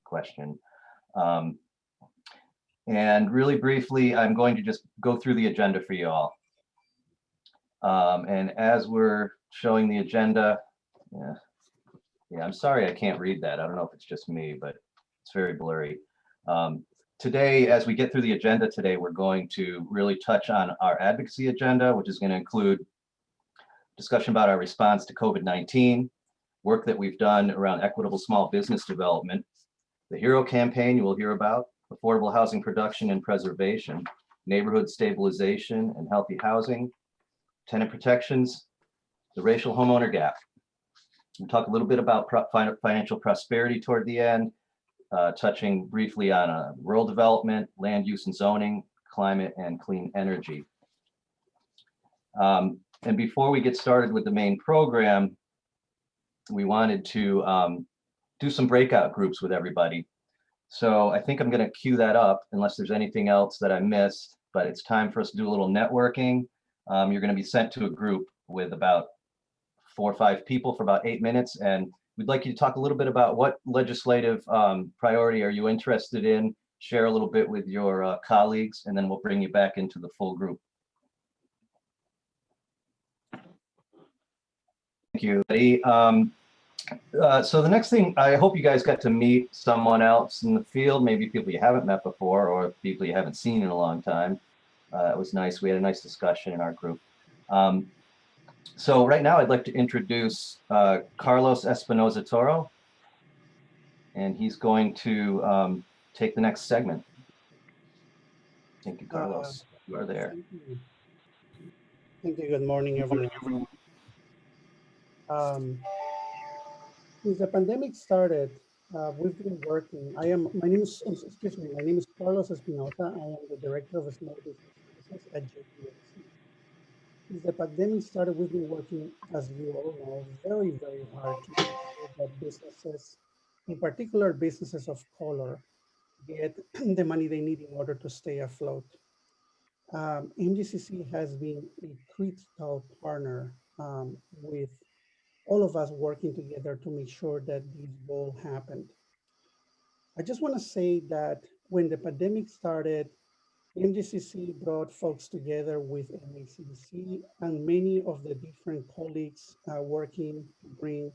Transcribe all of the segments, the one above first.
question. And really briefly, I'm going to just go through the agenda for you all. And as we're showing the agenda, yeah, I'm sorry I can't read that. I don't know if it's just me, but it's very blurry. Today, as we get through the agenda today, we're going to really touch on our advocacy agenda, which is going to include discussion about our response to COVID-19, work that we've done around equitable small business development, the HERO campaign you will hear about, affordable housing production and preservation, neighborhood stabilization and healthy housing, tenant protections, the racial homeowner gap. We'll talk a little bit about financial prosperity toward the end, touching briefly on rural development, land use and zoning, climate, and clean energy. And before we get started with the main program, we wanted to do some breakout groups with everybody. So I think I'm going to cue that up unless there's anything else that I missed, but it's time for us to do a little networking. You're going to be sent to a group with about 4 or 5 people for about 8 minutes, and we'd like you to talk a little bit about what legislative priority are you interested in, share a little bit with your colleagues, and then we'll bring you back into the full group. Thank you, Eddie. So the next thing, I hope you guys got to meet someone else in the field, maybe people you haven't met before or people you haven't seen in a long time. It was nice. We had a nice discussion in our group. So right now I'd like to introduce Carlos Espinoza Toro, and he's going to take the next segment. Thank you, Carlos. You are there. Thank you. Good morning, everyone. Since the pandemic started, we've been working. My name is Carlos Espinoza. I am the director of small business at JPMC. Since the pandemic started, we've been working, as you all know, very, very hard to make sure that businesses, in particular businesses of color, get the money they need in order to stay afloat. MGCC has been a critical partner with all of us working together to make sure that this goal happened. I just want to say that when the pandemic started, MGCC brought folks together with MACDC and many of the different colleagues working to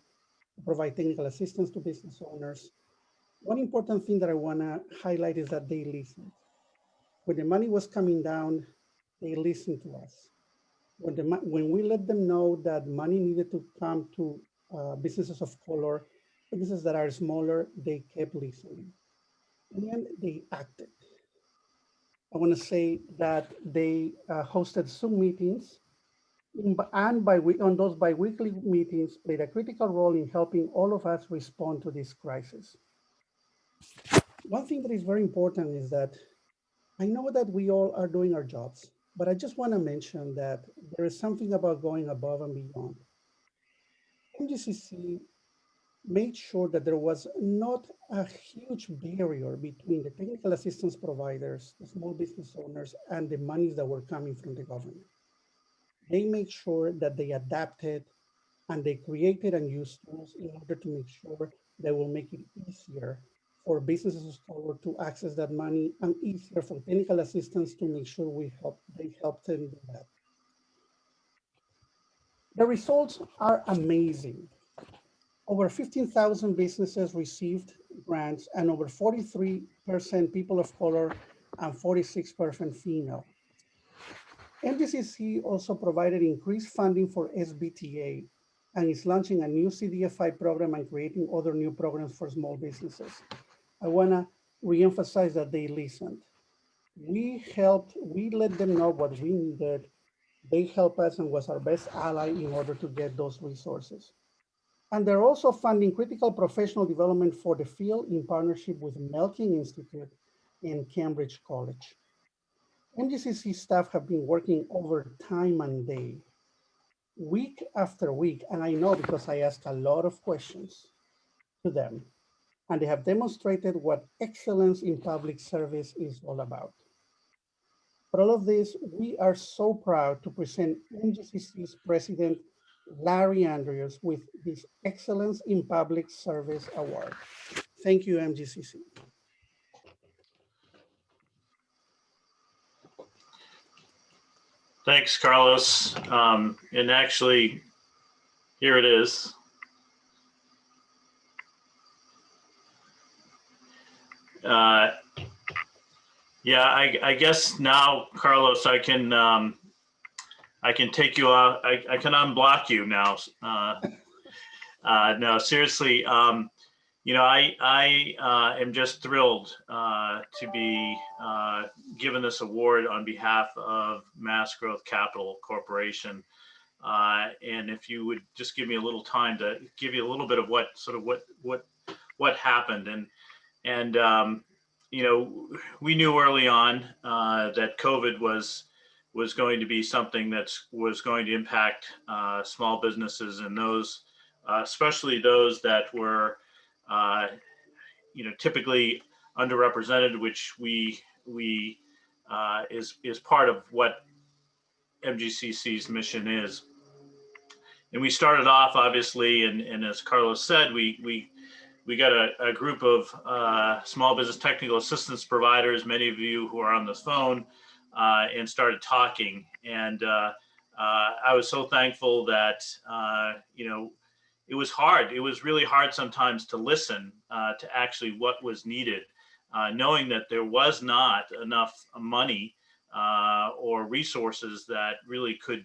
provide technical assistance to business owners. One important thing that I want to highlight is that they listened. When the money was coming down, they listened to us. When we let them know that money needed to come to businesses of color, businesses that are smaller, they kept listening. And they acted. I want to say that they hosted Zoom meetings, and on those bi-weekly meetings played a critical role in helping all of us respond to this crisis. One thing that is very important is that I know that we all are doing our jobs, but I just want to mention that there is something about going above and beyond. MGCC made sure that there was not a huge barrier between the technical assistance providers, the small business owners, and the monies that were coming from the government. They made sure that they adapted and they created and used tools in order to make sure they will make it easier for businesses of color to access that money and easier for technical assistance to make sure they help them do that. The results are amazing. Over 15,000 businesses received grants and over 43% people of color and 46% female. MGCC also provided increased funding for SBTA and is launching a new CDFI program and creating other new programs for small businesses. I want to reemphasize that they listened. We let them know what we needed. They helped us and was our best ally in order to get those resources. And they're also funding critical professional development for the field in partnership with Melking Institute and Cambridge College. MGCC staff have been working overtime and day, week after week, and I know because I asked a lot of questions to them, and they have demonstrated what excellence in public service is all about. For all of this, we are so proud to present MGCC's president, Larry Andrews, with this Excellence in Public Service Award. Thank you, MGCC. Thanks, Carlos. And actually, here it is. Yeah, I guess now, Carlos, I can take you out. I can unblock you now. No, seriously. You know, I am just thrilled to be given this award on behalf of Mass Growth Capital Corporation. And if you would just give me a little time to give you a little bit of what happened, and you know, we knew early on that COVID was going to be something that was going to impact small businesses, and those, especially those that were, you know, typically underrepresented, which is part of what MGCC's mission is. And we started off, obviously, and as Carlos said, we got a group of small business technical assistance providers, many of you who are on this phone, and started talking. And I was so thankful that, you know, it was hard. It was really hard sometimes to listen to actually what was needed, knowing that there was not enough money or resources that really could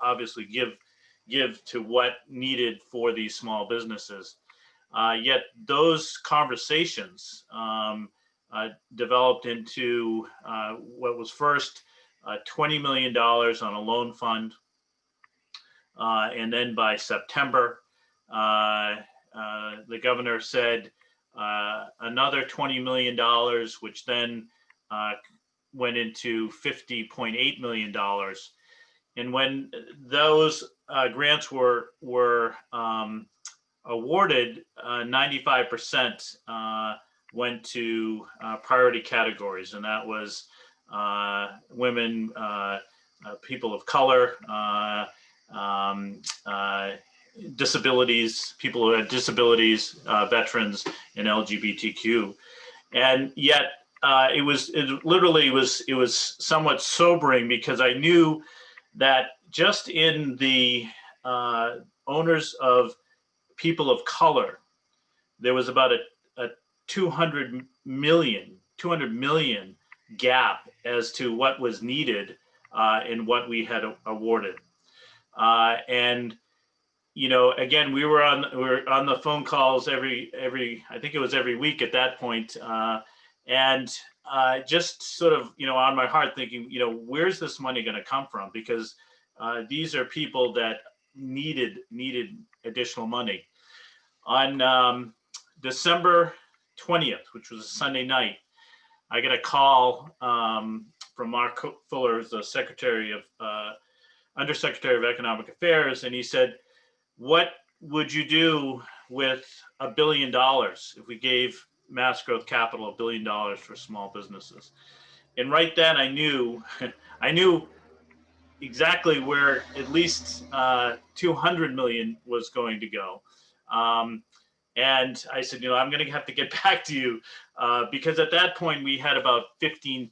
obviously give to what needed for these small businesses. Yet those conversations developed into what was first $20 million on a loan fund. And then by September, the governor said another $20 million, which then went into $50.8 million. And when those grants were awarded, 95% went to priority categories, and that was women, people of color, disabilities, people who had disabilities, veterans, and LGBTQ. And yet it was somewhat sobering, because I knew that just in the owners of people of color, there was about a 200 million gap as to what was needed in what we had awarded. And you know, again, we were on the phone calls every I think it was every week at that point, and just sort of, you know, on my heart thinking, you know, where's this money going to come from? Because these are people that needed additional money. On December 20th, which was a Sunday night, I got a call from Mark Fuller, the Undersecretary of Economic Affairs, and he said, "What would you do with $1 billion if we gave Mass Growth Capital $1 billion for small businesses?" And right then I knew exactly where at least 200 million was going to go. And I said, you know, I'm going to have to get back to you because at that point we had about 15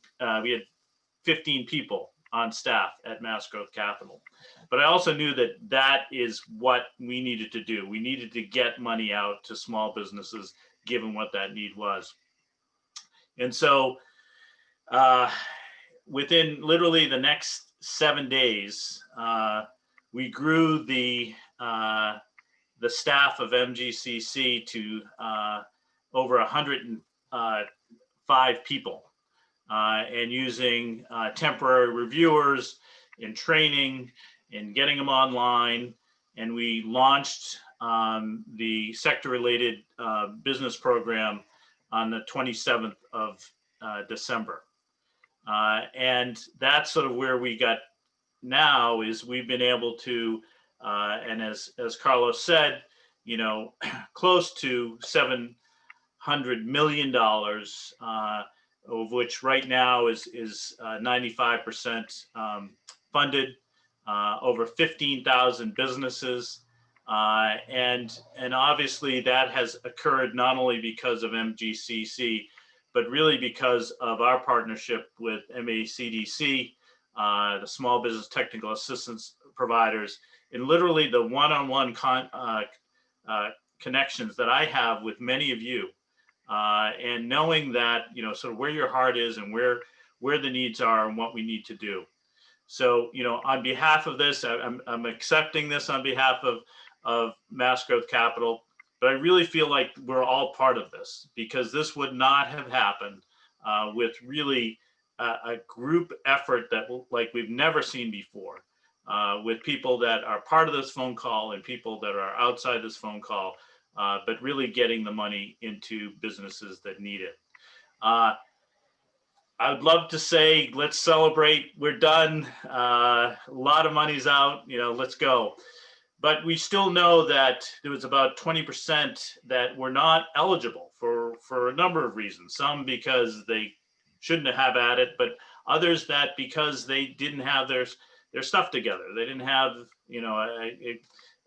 people on staff at Mass Growth Capital. But I also knew that is what we needed to do. We needed to get money out to small businesses, given what that need was. And so within literally the next 7 days, we grew the staff of MGCC to over 105 people, and using temporary reviewers in training and getting them online. And we launched the sector-related business program on the 27th of December. And that's sort of where we got now, is we've been able to, and as Carlos said, you know, close to $700 million, of which right now is 95% funded, over 15,000 businesses And obviously that has occurred not only because of MGCC, but really because of our partnership with MACDC, the Small Business Technical Assistance Providers, and literally the one-on-one connections that I have with many of you, and knowing that, you know, sort of where your heart is and where the needs are and what we need to do. So, you know, on behalf of this, I'm accepting this on behalf of Mass Growth Capital, but I really feel like we're all part of this, because this would not have happened with really a group effort that like we've never seen before, with people that are part of this phone call and people that are outside this phone call, but really getting the money into businesses that need it. I would love to say, let's celebrate, we're done. A lot of money's out, you know, let's go. But we still know that there was about 20% that were not eligible for a number of reasons. Some because they shouldn't have had it, but others that because they didn't have their stuff together. They didn't have, you know,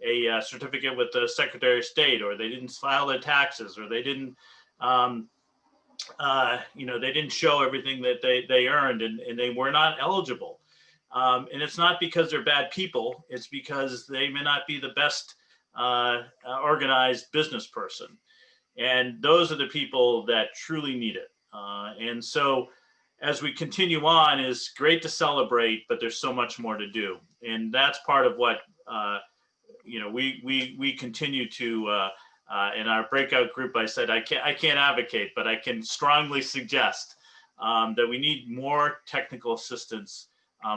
a certificate with the Secretary of State, or they didn't file their taxes, or they didn't, you know, they didn't show everything that they earned, and they were not eligible. And it's not because they're bad people, it's because they may not be the best organized business person. And those are the people that truly need it. And so as we continue on, it's great to celebrate, but there's so much more to do. And that's part of what, you know, we continue to, in our breakout group, I said, I can't advocate, but I can strongly suggest that we need more technical assistance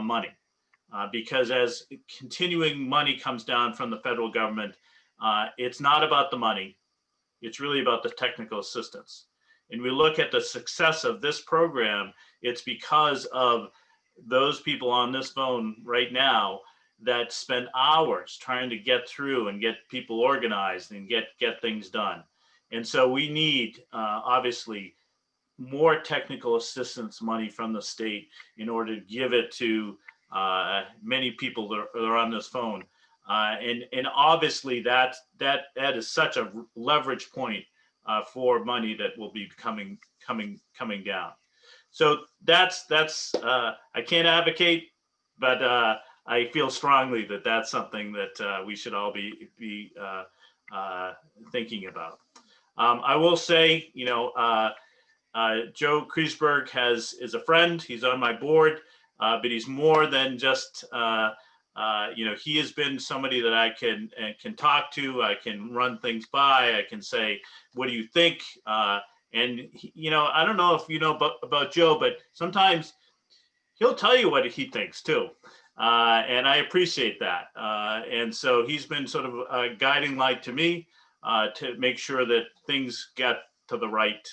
money, because as continuing money comes down from the federal government, it's not about the money, it's really about the technical assistance. And we look at the success of this program, it's because of those people on this phone right now that spend hours trying to get through and get people organized and get things done. And so we need, obviously, more technical assistance money from the state in order to give it to many people that are on this phone. And obviously that is such a leverage point for money that will be coming down. So that's I can't advocate, but I feel strongly that that's something that we should all be thinking about. I will say, you know, Joe Kreisberg is a friend. He's on my board, but he's more than just, you know, he has been somebody that I can talk to. I can run things by. I can say, what do you think? And he, you know, I don't know if you know about Joe, but sometimes he'll tell you what he thinks too. And I appreciate that. And so he's been sort of a guiding light to me to make sure that things get to the right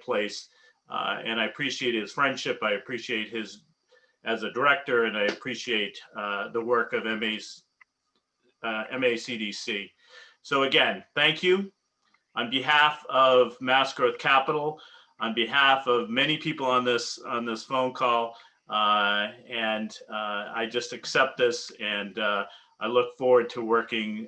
place. And I appreciate his friendship. I appreciate his as a director, and I appreciate the work of MACDC. So again, thank you. On behalf of Mass Growth Capital, on behalf of many people on this phone call, and I just accept this, and I look forward to working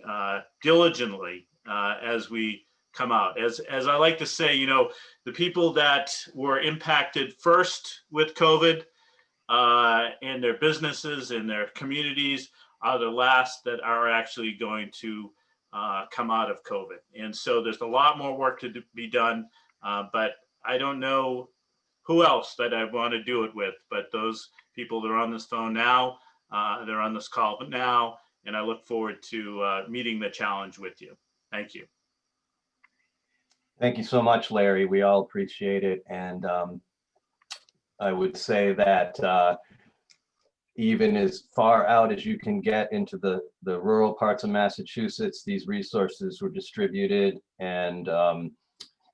diligently as we come out. As I like to say, you know, the people that were impacted first with COVID and their businesses and their communities are the last that are actually going to come out of COVID. And so there's a lot more work to be done, but I don't know who else that I want to do it with, but those people that are on this phone now, they're on this call now, and I look forward to meeting the challenge with you. Thank you. Thank you so much, Larry. We all appreciate it. And I would say that even as far out as you can get into the rural parts of Massachusetts, these resources were distributed. And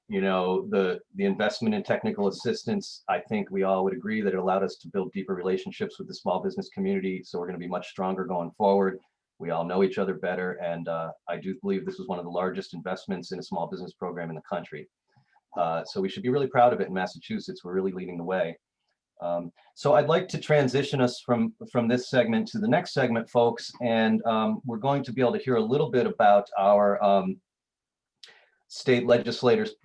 you know, the investment in technical assistance, I think we all would agree that it allowed us to build deeper relationships with the small business community. So we're going to be much stronger going forward. We all know each other better. And I do believe this was one of the largest investments in a small business program in the country. So we should be really proud of it in Massachusetts. We're really leading the way. So I'd like to transition us from this segment to the next segment, folks, and we're going to be able to hear a little bit about our state legislators'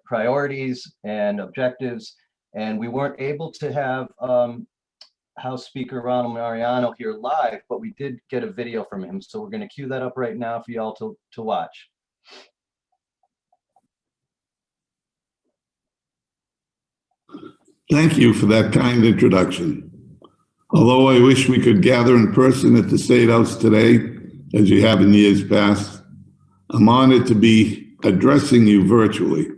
priorities and objectives. And we weren't able to have House Speaker Ronald Mariano here live, but we did get a video from him. So we're going to cue that up right now for y'all to watch. Thank you for that kind introduction. Although I wish we could gather in person at the State House today, as you have in years past, I'm honored to be addressing you virtually.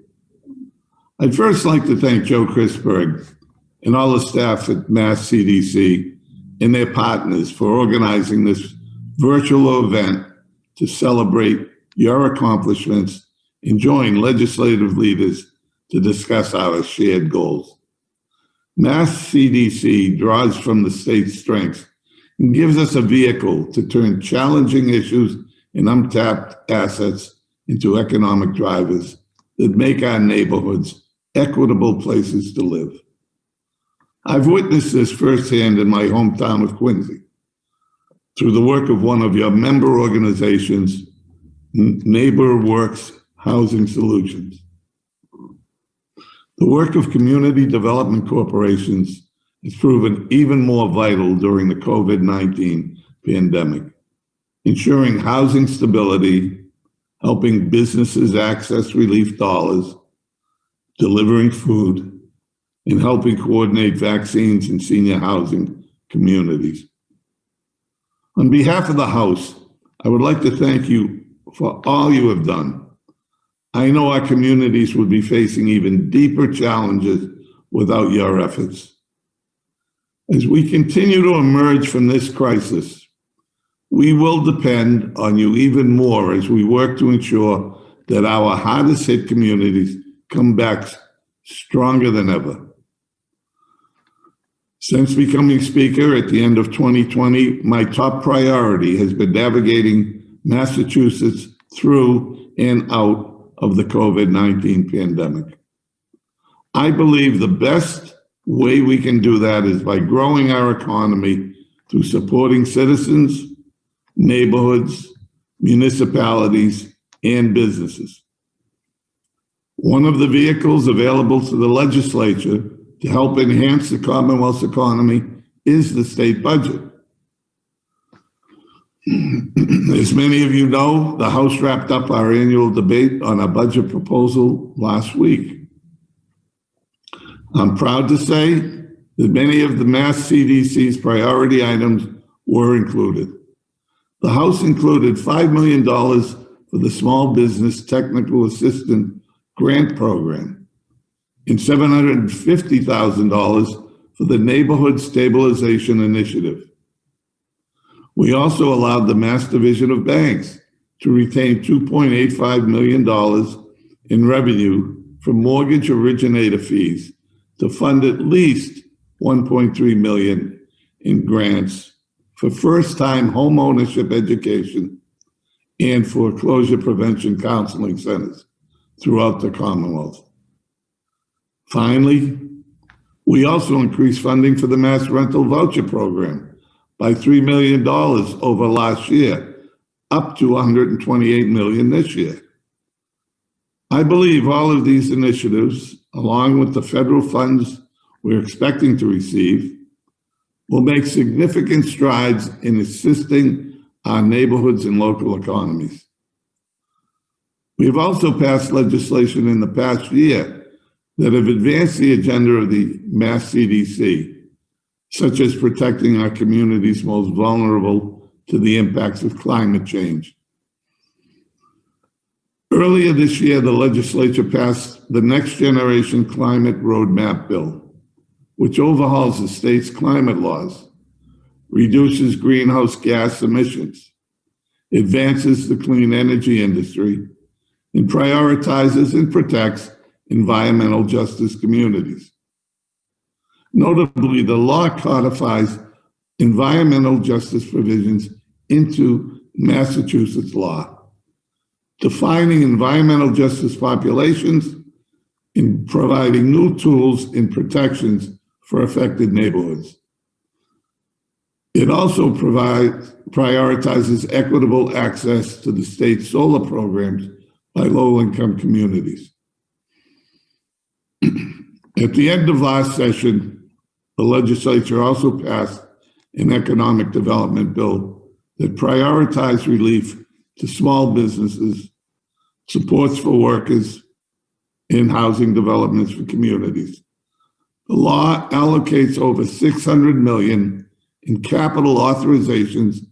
I'd first like to thank Joe Chrisberg and all the staff at MACDC and their partners for organizing this virtual event to celebrate your accomplishments and join legislative leaders to discuss our shared goals. MACDC draws from the state's strengths and gives us a vehicle to turn challenging issues and untapped assets into economic drivers that make our neighborhoods equitable places to live. I've witnessed this firsthand in my hometown of Quincy through the work of one of your member organizations, Neighbor Works Housing Solutions. The work of community development corporations has proven even more vital during the COVID-19 pandemic, ensuring housing stability, helping businesses access relief dollars, delivering food, and helping coordinate vaccines in senior housing communities. On behalf of the House, I would like to thank you for all you have done. I know our communities would be facing even deeper challenges without your efforts. As we continue to emerge from this crisis, we will depend on you even more as we work to ensure that our hardest hit communities come back stronger than ever. Since becoming Speaker at the end of 2020, my top priority has been navigating Massachusetts through and out of the COVID-19 pandemic. I believe the best way we can do that is by growing our economy through supporting citizens, neighborhoods, municipalities, and businesses. One of the vehicles available to the legislature to help enhance the Commonwealth's economy is the state budget. As many of you know, the House wrapped up our annual debate on our budget proposal last week. I'm proud to say that many of the MACDC's priority items were included. The House included $5 million for the Small Business Technical Assistance Grant Program and $750,000 for the Neighborhood Stabilization Initiative. We also allowed the Mass Division of Banks to retain $2.85 million in revenue from mortgage originator fees to fund at least $1.3 million in grants for first-time homeownership education and foreclosure prevention counseling centers throughout the Commonwealth. Finally, we also increased funding for the Mass Rental Voucher Program by $3 million over last year, up to $128 million this year. I believe all of these initiatives, along with the federal funds we're expecting to receive, will make significant strides in assisting our neighborhoods and local economies. We have also passed legislation in the past year that have advanced the agenda of the MACDC, such as protecting our communities most vulnerable to the impacts of climate change. Earlier this year, the legislature passed the Next Generation Climate Roadmap Bill, which overhauls the state's climate laws, reduces greenhouse gas emissions, advances the clean energy industry, and prioritizes and protects environmental justice communities. Notably, the law codifies environmental justice provisions into Massachusetts law, defining environmental justice populations and providing new tools and protections for affected neighborhoods. It also prioritizes equitable access to the state's solar programs by low-income communities. At the end of last session, the legislature also passed an economic development bill that prioritized relief to small businesses, supports for workers, and housing developments for communities. The law allocates over $600 million in capital authorizations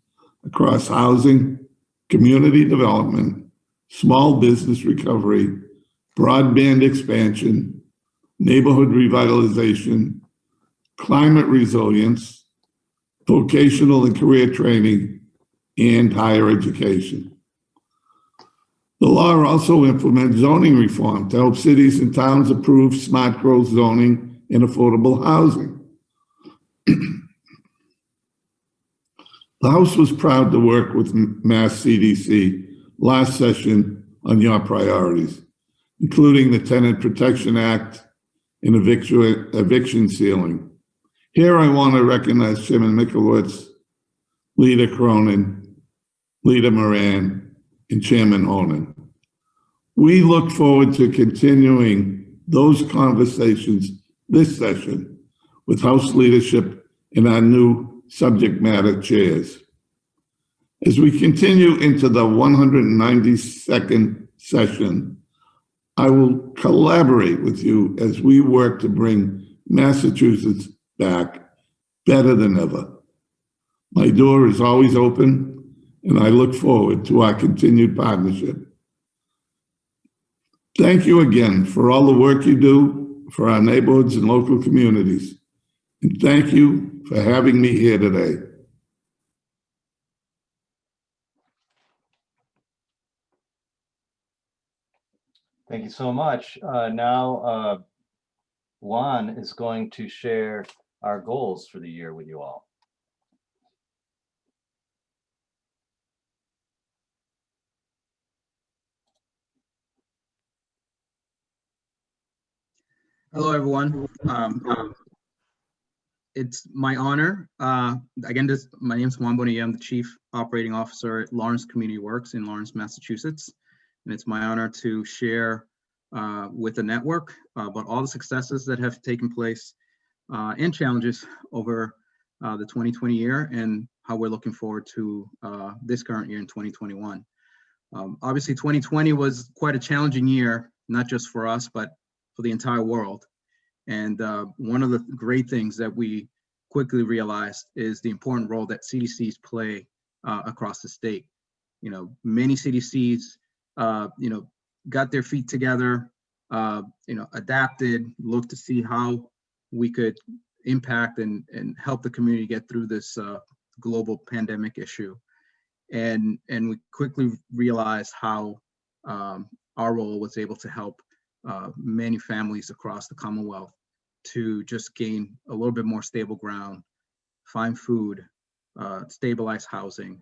across housing, community development, small business recovery, broadband expansion, neighborhood revitalization, climate resilience, vocational and career training, and higher education. The law also implements zoning reform to help cities and towns approve smart growth zoning and affordable housing. The House was proud to work with MACDC last session on your priorities, including the Tenant Protection Act and eviction ceiling. Here I want to recognize Chairman Mikowitz, Leader Cronin, Leader Moran, and Chairman Onan. We look forward to continuing those conversations this session with House leadership and our new subject matter chairs. As we continue into the 192nd session, I will collaborate with you as we work to bring Massachusetts back better than ever. My door is always open, and I look forward to our continued partnership. Thank you again for all the work you do for our neighborhoods and local communities. And thank you for having me here today. Thank you so much. Now, Juan is going to share our goals for the year with you all. Hello, everyone. It's my honor. Again, my name is Juan Bonilla. I'm the Chief Operating Officer at Lawrence Community Works in Lawrence, Massachusetts. And it's my honor to share with the network about all the successes that have taken place and challenges over the 2020 year and how we're looking forward to this current year in 2021. Obviously, 2020 was quite a challenging year, not just for us, but for the entire world. And one of the great things that we quickly realized is the important role that CDCs play across the state. You know, many CDCs, got their feet together, adapted, looked to see how we could impact and help the community get through this global pandemic issue. And we quickly realized how our role was able to help many families across the Commonwealth to just gain a little bit more stable ground, find food, stabilize housing,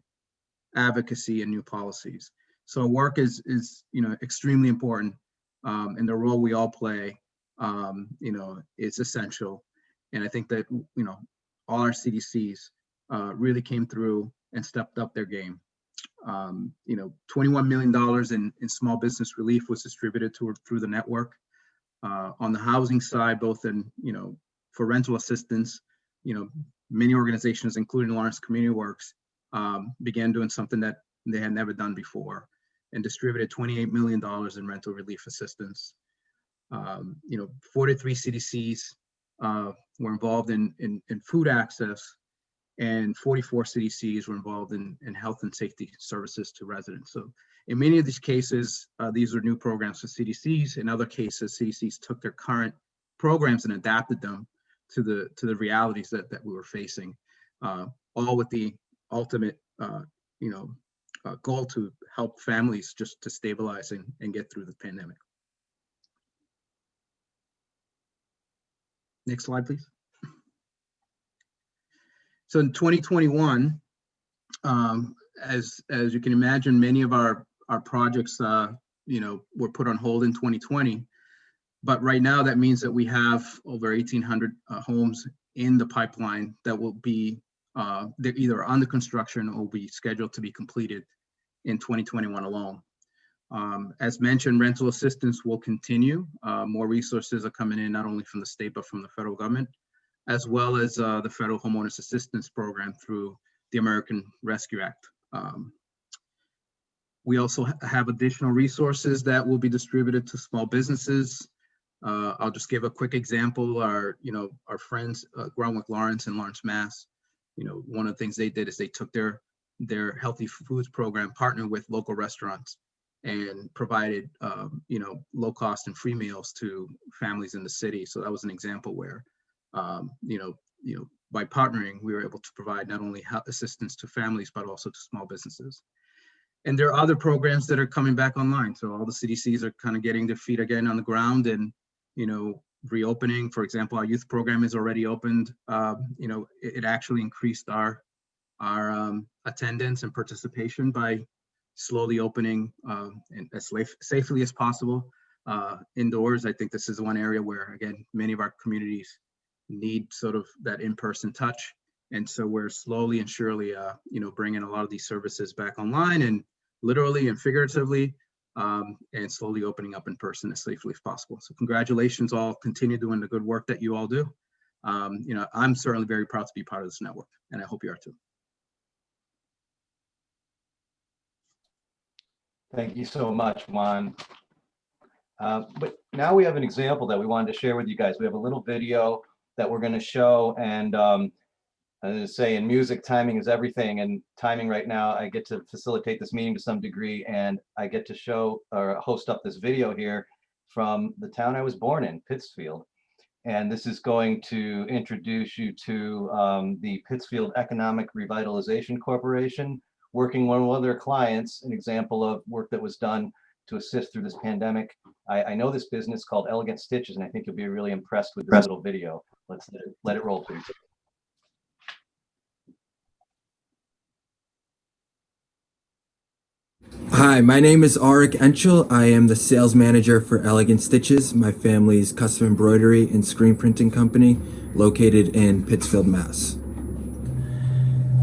advocacy, and new policies. So work is extremely important, and the role we all play, is essential. And I think that all our CDCs really came through and stepped up their game. $21 million in small business relief was distributed through the network. On the housing side, both in, for rental assistance, many organizations, including Lawrence Community Works, began doing something that they had never done before and distributed $28 million in rental relief assistance. 43 CDCs were involved in food access, and 44 CDCs were involved in health and safety services to residents. So in many of these cases, these are new programs for CDCs. In other cases, CDCs took their current programs and adapted them to the realities that we were facing, all with the ultimate goal to help families just to stabilize and get through the pandemic. Next slide, please. So in 2021, as you can imagine, many of our projects, were put on hold in 2020. But right now, that means that we have over 1,800 homes in the pipeline that will be, they're either under construction or will be scheduled to be completed in 2021 alone. As mentioned, rental assistance will continue. More resources are coming in, not only from the state, but from the federal government, as well as the Federal Homeowners Assistance Program through the American Rescue Act. We also have additional resources that will be distributed to small businesses. I'll just give a quick example. Our friends, Groundwork Lawrence and Lawrence, Mass. One of the things they did is they took their healthy foods program, partnered with local restaurants, and provided low cost and free meals to families in the city. So that was an example where by partnering, we were able to provide not only health assistance to families, but also to small businesses. And there are other programs that are coming back online. So all the CDCs are kind of getting their feet again on the ground and, reopening. For example, our youth program is already opened. It actually increased our attendance and participation by slowly opening as safely as possible indoors. I think this is one area where, again, many of our communities need sort of that in-person touch. And so we're slowly and surely, bringing a lot of these services back online, and literally and figuratively, and slowly opening up in person as safely as possible. So congratulations, all. Continue doing the good work that you all do. I'm certainly very proud to be part of this network, and I hope you are too. Thank you so much, Juan. But now we have an example that we wanted to share with you guys. We have a little video that we're going to show, and as I say, in music, timing is everything. And timing right now, I get to facilitate this meeting to some degree, and I get to show or host up this video here from the town I was born in, Pittsfield. And this is going to introduce you to the Pittsfield Economic Revitalization Corporation, working with one of their clients, an example of work that was done to assist through this pandemic. I know this business called Elegant Stitches, and I think you'll be really impressed with this little video. Let's let it roll, please. Hi, my name is Arik Enchel. I am the sales manager for Elegant Stitches, my family's custom embroidery and screen printing company located in Pittsfield, Mass.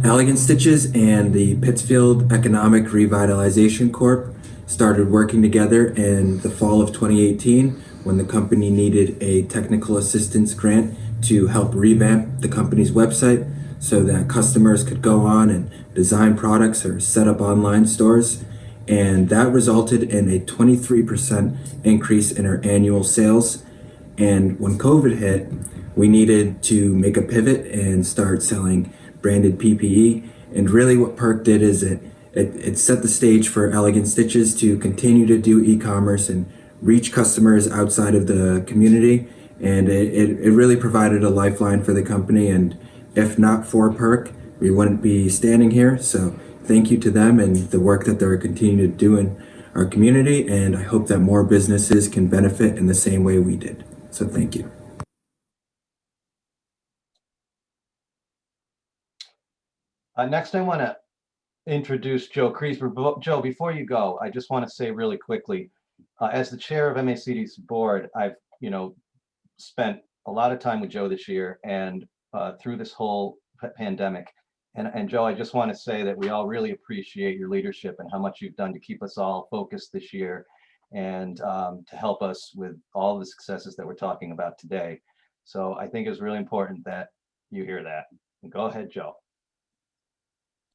Elegant Stitches and the Pittsfield Economic Revitalization Corp started working together in the fall of 2018 when the company needed a technical assistance grant to help revamp the company's website so that customers could go on and design products or set up online stores. And that resulted in a 23% increase in our annual sales. And when COVID hit, we needed to make a pivot and start selling branded PPE. And really what Perk did is it set the stage for Elegant Stitches to continue to do e-commerce and reach customers outside of the community. And it really provided a lifeline for the company. And if not for Perk, we wouldn't be standing here. So thank you to them and the work that they're continuing to do in our community. And I hope that more businesses can benefit in the same way we did. So thank you. Next, I want to introduce Joe Kreisberg. But Joe, before you go, I just want to say really quickly, as the chair of MACD's board, I've spent a lot of time with Joe this year and through this whole pandemic. And Joe, I just want to say that we all really appreciate your leadership and how much you've done to keep us all focused this year and to help us with all the successes that we're talking about today. So I think it's really important that you hear that. Go ahead, Joe.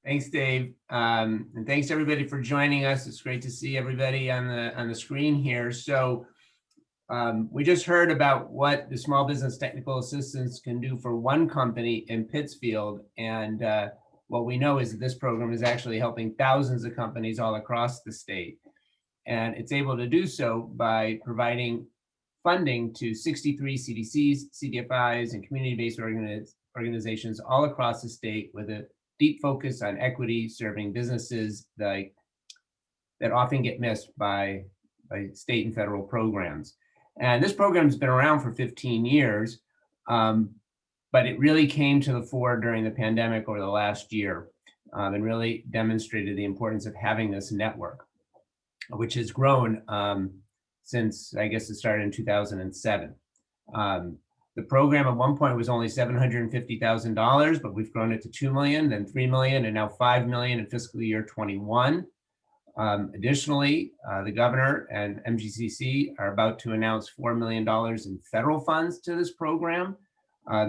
Thanks, Dave. And thanks everybody for joining us. It's great to see everybody on the screen here. So we just heard about what the small business technical assistance can do for one company in Pittsfield. And what we know is that this program is actually helping thousands of companies all across the state. And it's able to do so by providing funding to 63 CDCs, CDFIs, and community-based organizations all across the state with a deep focus on equity, serving businesses that often get missed by state and federal programs. And this program's been around for 15 years, but it really came to the fore during the pandemic over the last year and really demonstrated the importance of having this network, which has grown since, I guess, it started in 2007. The program at one point was only $750,000, but we've grown it to 2 million, then 3 million, and now 5 million in fiscal year 21. Additionally, the governor and MGCC are about to announce $4 million in federal funds to this program.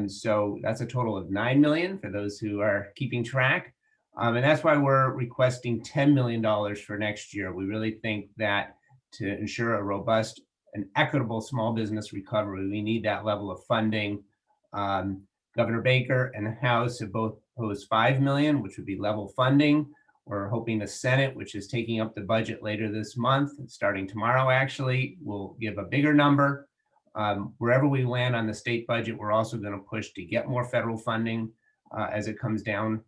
So that's a total of 9 million for those who are keeping track. And that's why we're requesting $10 million for next year. We really think that to ensure a robust and equitable small business recovery, we need that level of funding. Governor Baker and the House have both proposed 5 million, which would be level funding. We're hoping the Senate, which is taking up the budget later this month, starting tomorrow actually, will give a bigger number. Wherever we land on the state budget, we're also going to push to get more federal funding as it comes down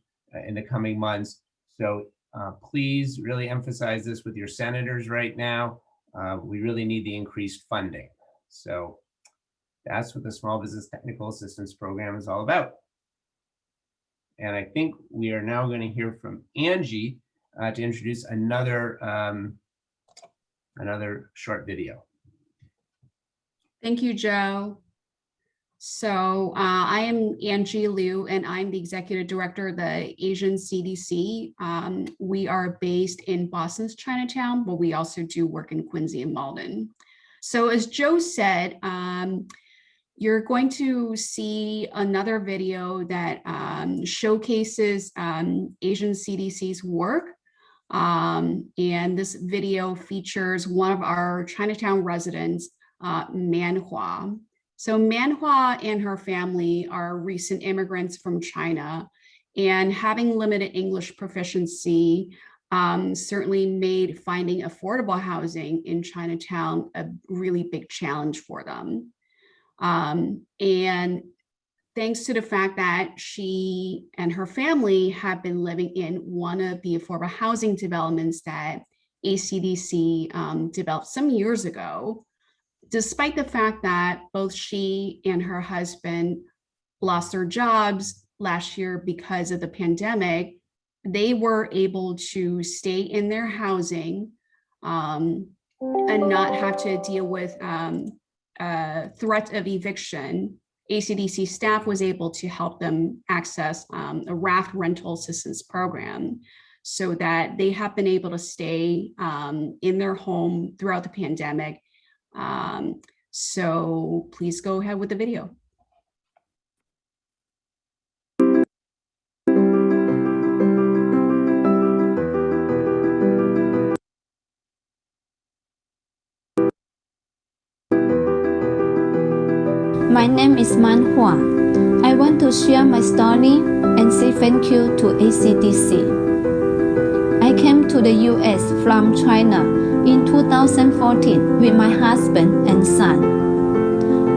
in the coming months. So please really emphasize this with your senators right now. We really need the increased funding. So that's what the Small Business Technical Assistance Program is all about. And I think we are now going to hear from Angie to introduce another short video. Thank you, Joe. So I am Angie Liu, and I'm the Executive Director of the Asian CDC. We are based in Boston's Chinatown, but we also do work in Quincy and Malden. So as Joe said, you're going to see another video that showcases Asian CDC's work. And this video features one of our Chinatown residents, Manhua. So Manhua and her family are recent immigrants from China, and having limited English proficiency certainly made finding affordable housing in Chinatown a really big challenge for them. And thanks to the fact that she and her family have been living in one of the affordable housing developments that ACDC developed some years ago, despite the fact that both she and her husband lost their jobs last year because of the pandemic, they were able to stay in their housing and not have to deal with threat of eviction. ACDC staff was able to help them access a raft rental assistance program so that they have been able to stay in their home throughout the pandemic. So please go ahead with the video. My name is Manhua. I want to share my story and say thank you to ACDC. I came to the US from China in 2014 with my husband and son.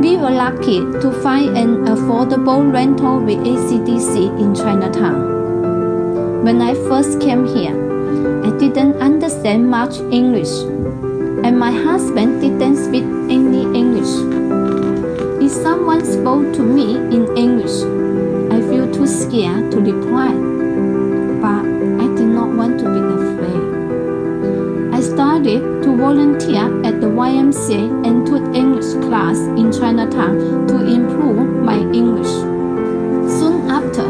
We were lucky to find an affordable rental with ACDC in Chinatown. When I first came here, I didn't understand much English, and my husband didn't speak any English. If someone spoke to me in English, I feel too scared to reply, but I did not want to be afraid. I started to volunteer at the YMCA and took English class in Chinatown to improve my English. Soon after,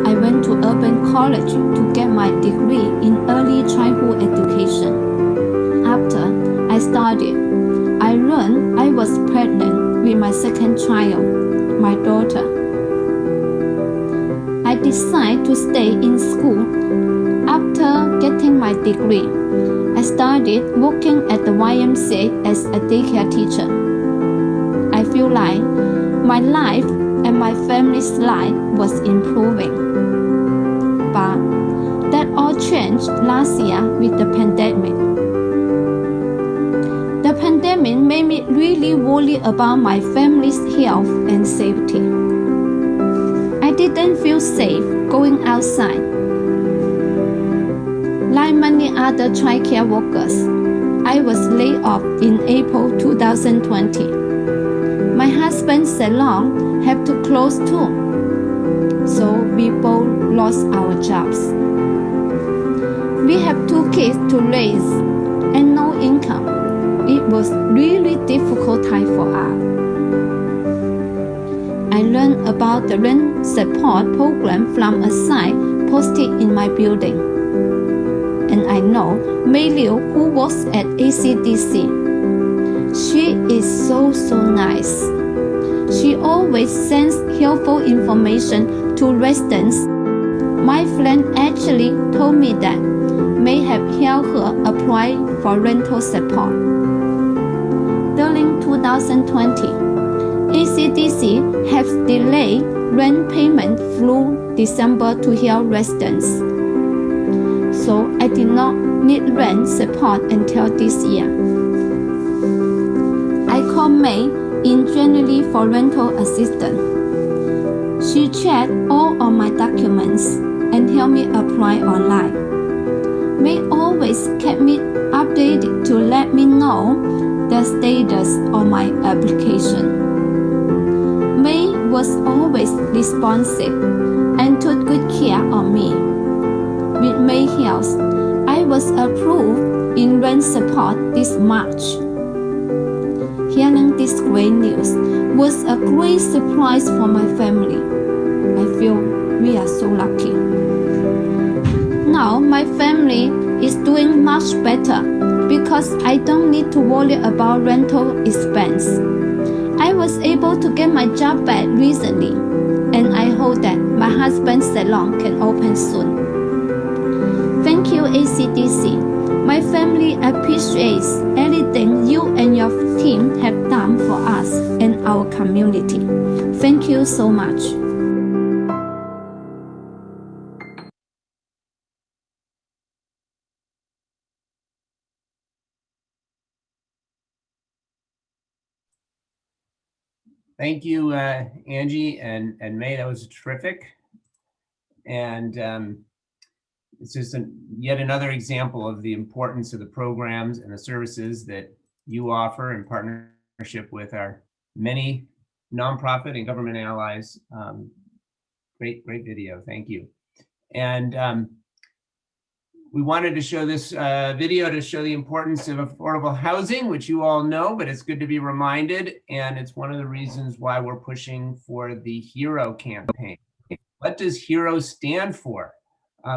I went to Urban College to get my degree in early childhood education. After I studied, I learned I was pregnant with my second child, my daughter. I decided to stay in school. After getting my degree, I started working at the YMCA as a daycare teacher. I feel like my life and my family's life was improving. But that all changed last year with the pandemic. The pandemic made me really worry about my family's health and safety. I didn't feel safe going outside. Like many other childcare workers, I was laid off in April 2020. My husband's salon had to close too, so we both lost our jobs. We have 2 kids to raise and no income. It was really difficult time for us. I learned about the rent support program from a sign posted in my building. And I know Mei Liu, who works at ACDC. She is so nice. She always sends helpful information to residents. My friend actually told me that may have helped her apply for rental support. During 2020, ACDC has delayed rent payment through December to help residents. So I did not need rent support until this year. I called May in January for rental assistance. She checked all of my documents and helped me apply online. May always kept me updated to let me know the status of my application. May was always responsive and took good care of me. With May Health, I was approved in rent support this March. Hearing this great news was a great surprise for my family. I feel we are so lucky. Now my family is doing much better because I don't need to worry about rental expense. I was able to get my job back recently, and I hope that my husband's salon can open soon. Thank you, ACDC. My family appreciates everything you and your team have done for us and our community. Thank you so much. Thank you, Angie and May. That was terrific. And it's just yet another example of the importance of the programs and the services that you offer in partnership with our many nonprofit and government allies. Great video. Thank you. And we wanted to show this video to show the importance of affordable housing, which you all know, but it's good to be reminded. And it's one of the reasons why we're pushing for the HERO campaign. What does HERO stand for?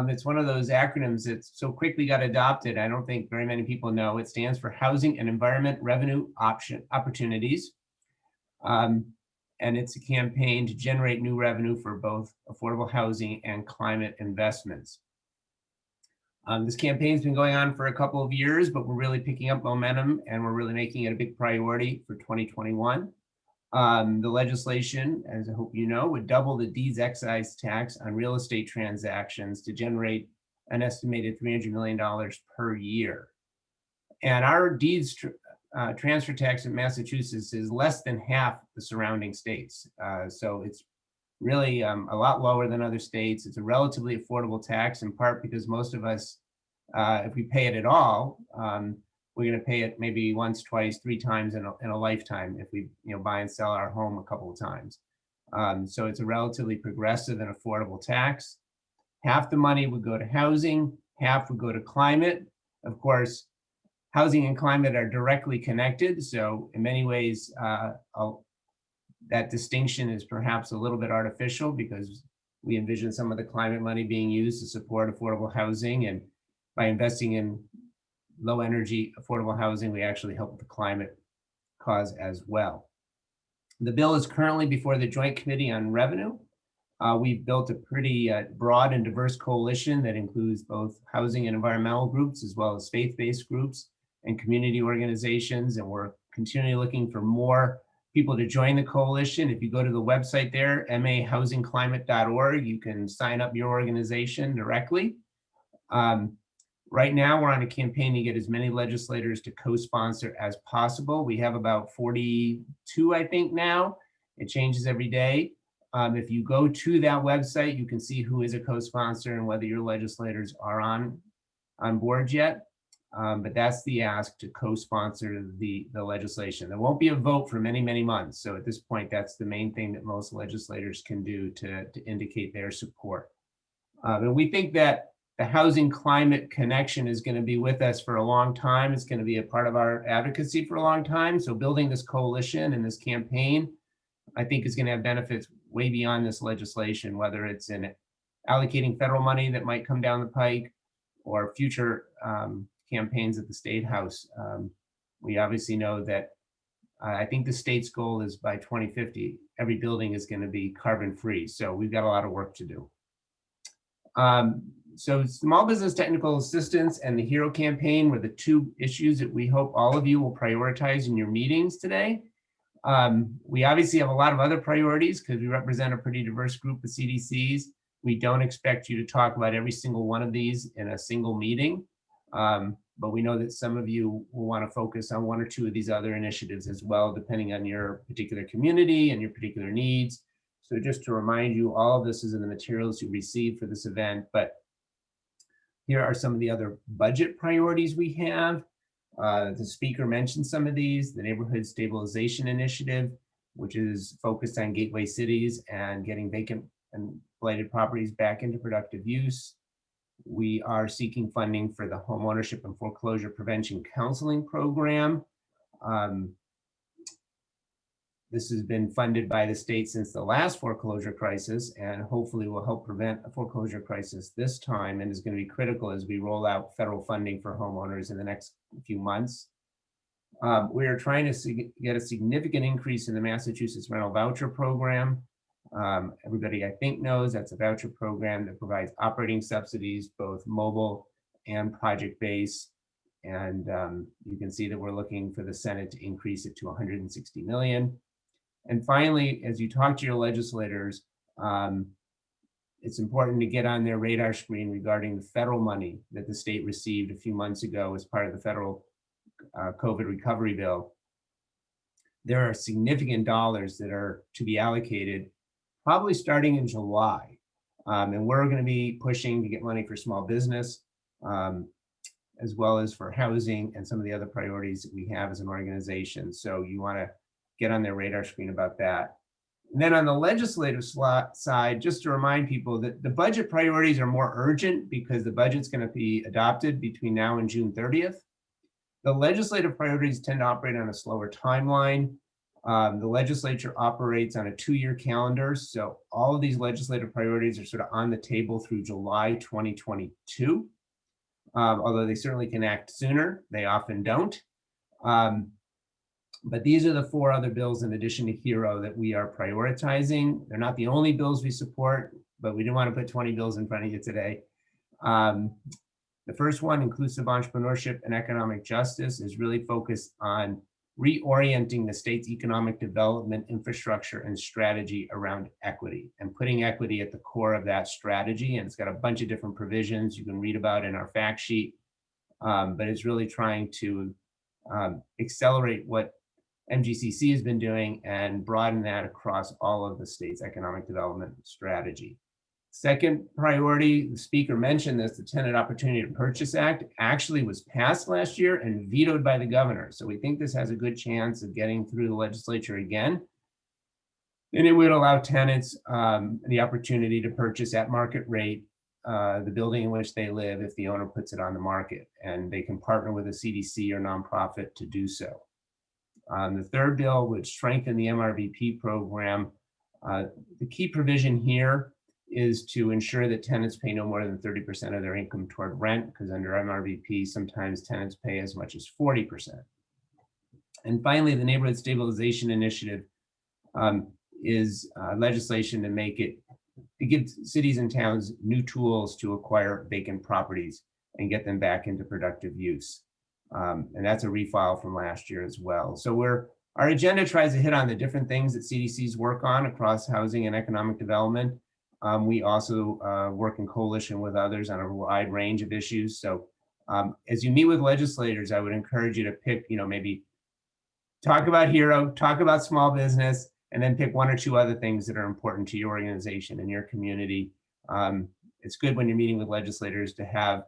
It's one of those acronyms that so quickly got adopted. I don't think very many people know. It stands for Housing and Environment Revenue Opportunities. And it's a campaign to generate new revenue for both affordable housing and climate investments. This campaign's been going on for a couple of years, but we're really picking up momentum and we're really making it a big priority for 2021. The legislation, as I hope you know, would double the deeds excise tax on real estate transactions to generate an estimated $300 million per year. And our deeds transfer tax in Massachusetts is less than half the surrounding states. So it's really a lot lower than other states. It's a relatively affordable tax, in part because most of us, if we pay it at all, we're going to pay it maybe once, twice, 3 times in a lifetime if we buy and sell our home a couple of times. So it's a relatively progressive and affordable tax. Half the money would go to housing, half would go to climate. Of course, housing and climate are directly connected. So in many ways, that distinction is perhaps a little bit artificial because we envision some of the climate money being used to support affordable housing. And by investing in low energy affordable housing, we actually help the climate cause as well. The bill is currently before the Joint Committee on Revenue. We've built a pretty broad and diverse coalition that includes both housing and environmental groups, as well as faith-based groups and community organizations. And we're continually looking for more people to join the coalition. If you go to the website there, mahousingclimate.org, you can sign up your organization directly. Right now, we're on a campaign to get as many legislators to co-sponsor as possible. We have about 42, I think now. It changes every day. If you go to that website, you can see who is a co-sponsor and whether your legislators are on board yet. But that's the ask, to co-sponsor the legislation. There won't be a vote for many, many months. So at this point, that's the main thing that most legislators can do to indicate their support. And we think that the Housing Climate Connection is going to be with us for a long time. It's going to be a part of our advocacy for a long time. So building this coalition and this campaign, I think is going to have benefits way beyond this legislation, whether it's in allocating federal money that might come down the pike or future campaigns at the State House. We obviously know that I think the state's goal is by 2050, every building is going to be carbon free. So we've got a lot of work to do. So small business technical assistance and the HERO campaign were the two issues that we hope all of you will prioritize in your meetings today. We obviously have a lot of other priorities because we represent a pretty diverse group of CDCs. We don't expect you to talk about every single one of these in a single meeting. But we know that some of you will want to focus on one or two of these other initiatives as well, depending on your particular community and your particular needs. So just to remind you, all of this is in the materials you received for this event, but here are some of the other budget priorities we have. The speaker mentioned some of these, the Neighborhood Stabilization Initiative, which is focused on gateway cities and getting vacant and blighted properties back into productive use. We are seeking funding for the Home Ownership and Foreclosure Prevention Counseling Program. This has been funded by the state since the last foreclosure crisis and hopefully will help prevent a foreclosure crisis this time and is going to be critical as we roll out federal funding for homeowners in the next few months. We are trying to get a significant increase in the Massachusetts Rental Voucher Program. Everybody I think knows that's a voucher program that provides operating subsidies, both mobile and project-based. And you can see that we're looking for the Senate to increase it to 160 million. And finally, as you talk to your legislators, it's important to get on their radar screen regarding the federal money that the state received a few months ago as part of the federal COVID recovery bill. There are significant dollars that are to be allocated probably starting in July. And we're going to be pushing to get money for small business, as well as for housing and some of the other priorities that we have as an organization. So you want to get on their radar screen about that. And then on the legislative side, just to remind people that the budget priorities are more urgent because the budget's going to be adopted between now and June 30th. The legislative priorities tend to operate on a slower timeline. The legislature operates on a 2-year calendar. So all of these legislative priorities are sort of on the table through July 2022. Although they certainly can act sooner, they often don't. But these are the 4 other bills in addition to HERO that we are prioritizing. They're not the only bills we support, but we didn't want to put 20 bills in front of you today. The first one, inclusive entrepreneurship and economic justice, is really focused on reorienting the state's economic development infrastructure and strategy around equity and putting equity at the core of that strategy. And it's got a bunch of different provisions you can read about in our fact sheet, but it's really trying to accelerate what MGCC has been doing and broaden that across all of the state's economic development strategy. Second priority, the speaker mentioned this, the Tenant Opportunity to Purchase Act actually was passed last year and vetoed by the governor. So we think this has a good chance of getting through the legislature again. And it would allow tenants the opportunity to purchase at market rate the building in which they live if the owner puts it on the market, and they can partner with a CDC or nonprofit to do so. The third bill would strengthen the MRVP program. The key provision here is to ensure that tenants pay no more than 30% of their income toward rent, because under MRVP, sometimes tenants pay as much as 40%. And finally, the Neighborhood Stabilization Initiative is legislation to give cities and towns new tools to acquire vacant properties and get them back into productive use. And that's a refile from last year as well. So our agenda tries to hit on the different things that CDCs work on across housing and economic development. We also work in coalition with others on a wide range of issues. So as you meet with legislators, I would encourage you to pick, maybe talk about HERO, talk about small business, and then pick 1 or 2 other things that are important to your organization and your community. It's good when you're meeting with legislators to have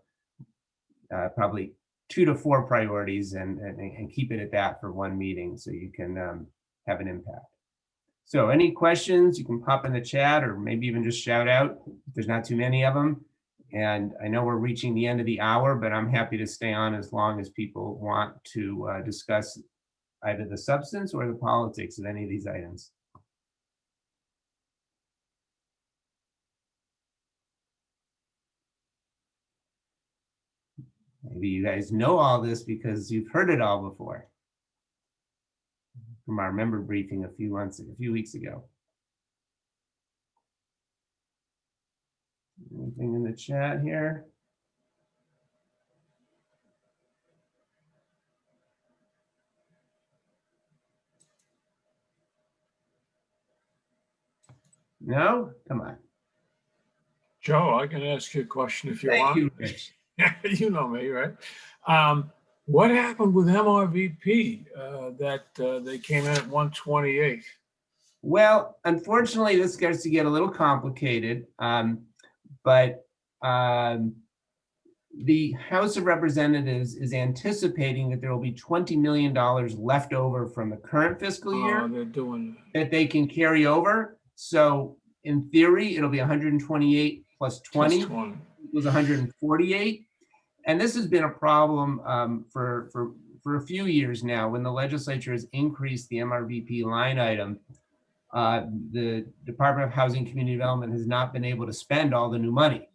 probably 2 to 4 priorities and keep it at that for one meeting so you can have an impact. So any questions, you can pop in the chat or maybe even just shout out if there's not too many of them. And I know we're reaching the end of the hour, but I'm happy to stay on as long as people want to discuss either the substance or the politics of any of these items. Maybe you guys know all this because you've heard it all before from our member briefing a few weeks ago. Anything in the chat here? No? Come on. Joe, I can ask you a question if you Thank want. you, Rich. You know me, right? What happened with MRVP that they came in at 128? Well, unfortunately, this starts to get a little complicated, but the House of Representatives is anticipating that there will be $20 million left over from the current fiscal year They're doing, that they can carry over. So in theory, it'll be 128 plus 20 was 148. And this has been a problem for a few years now. When the legislature has increased the MRVP line item, the Department of Housing and Community Development has not been able to spend all the new money.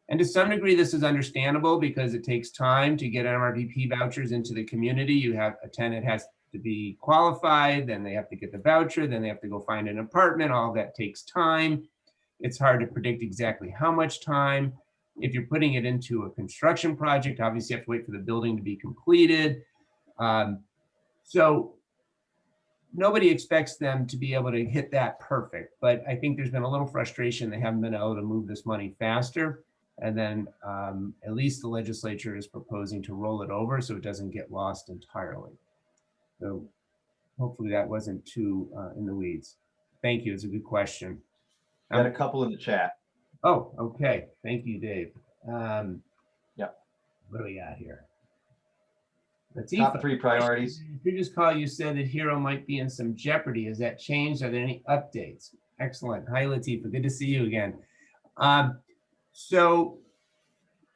And to some degree, this is understandable because it takes time to get MRVP vouchers into the community. You have a tenant has to be qualified, then they have to get the voucher, then they have to go find an apartment. All that takes time. It's hard to predict exactly how much time. If you're putting it into a construction project, obviously you have to wait for the building to be completed. So nobody expects them to be able to hit that perfect, but I think there's been a little frustration they haven't been able to move this money faster. And then at least the legislature is proposing to roll it over so it doesn't get lost entirely. So hopefully that wasn't too in the weeds. Thank you, it's a good question. Got a couple in the chat. Oh, okay, thank you, Dave. Yeah. What do we got here? Top 3 priorities. In the previous call, you said that Hero might be in some jeopardy. Has that changed? Are there any updates? Excellent. Hi, Latifah. Good to see you again. So,